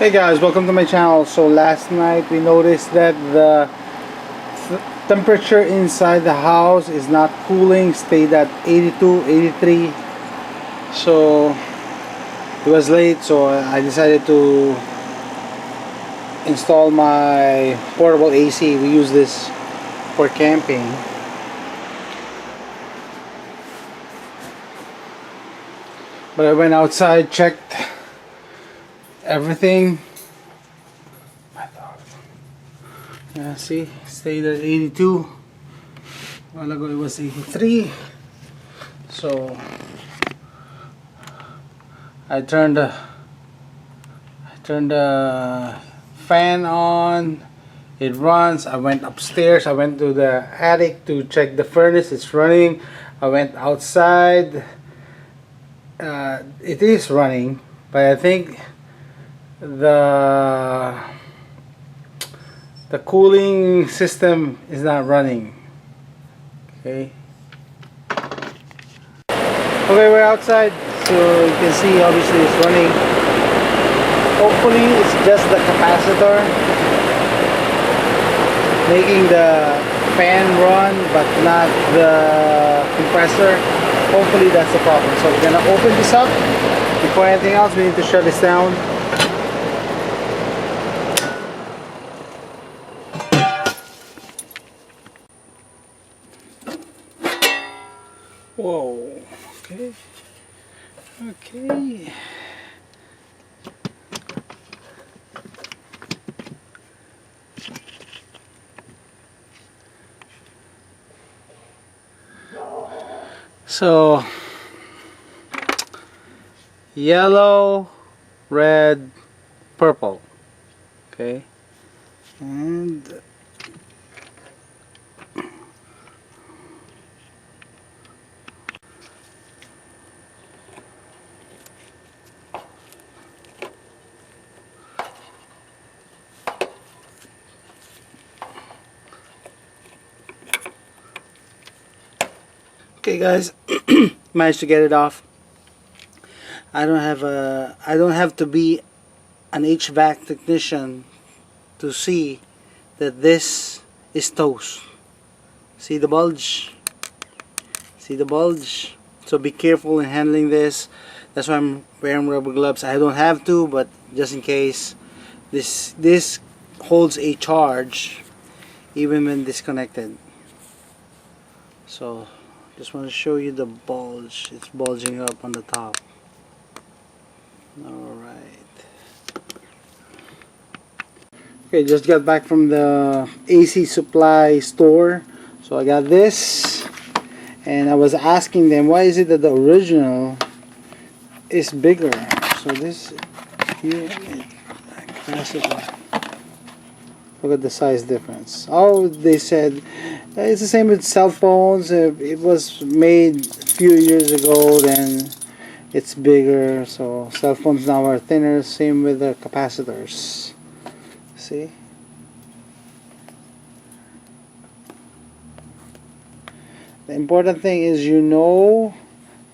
Hey guys, welcome to my channel. So last night we noticed that the temperature inside the house is not cooling, stayed at 82, 83. So it was late, so I decided to install my portable AC. We use this for camping. But I went outside, checked everything. Yeah, see, stayed at 82. A while ago it was 83. So I turned the fan on. It runs. I went upstairs. I went to the attic to check the furnace. It's running. I went outside. It is running, but I think the cooling system is not running. Okay, we're outside, so you can see obviously it's running. Hopefully it's just the capacitor making the fan run but not the compressor. Hopefully that's the problem. So we're gonna open this up. Before anything else, we need to shut this down. Whoa, okay. So yellow, red, purple. Okay. And okay guys, managed to get it off. I don't have to be an HVAC technician to see that this is toast. See the bulge? See the bulge? So be careful in handling this. That's why I'm wearing rubber gloves. I don't have to, but just in case, this holds a charge even when disconnected. So just want to show you the bulge. It's bulging up on the top. Alright. Okay, just got back from the AC supply store. So I got this, and I was asking them why is it that the original is bigger. So this here, look at the size difference. Oh, they said it's the same with cell phones. It was made a few years ago, then it's bigger. So cell phones now are thinner. Same with the capacitors. See? The important thing is you know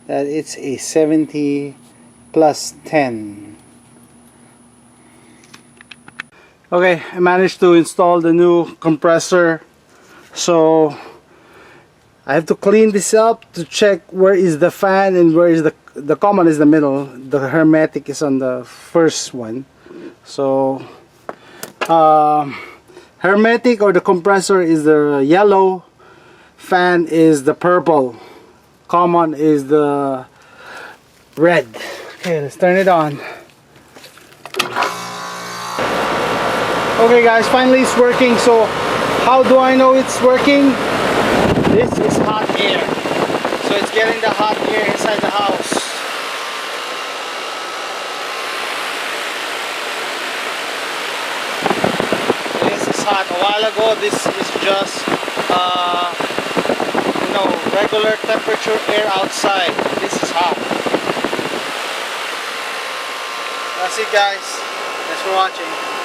that it's a 70 plus 10. Okay, I managed to install the new compressor. So I have to clean this up to check where is the fan and where is the common is the middle. The hermetic is on the first one. So hermetic or the compressor is the yellow, fan is the purple, common is the red. Okay, let's turn it on. Okay guys, finally it's working. So how do I know it's working? This is hot air. So it's getting the hot air inside the house. This is hot. A while ago this is just regular temperature air outside. This is hot. That's it guys. Thanks for watching.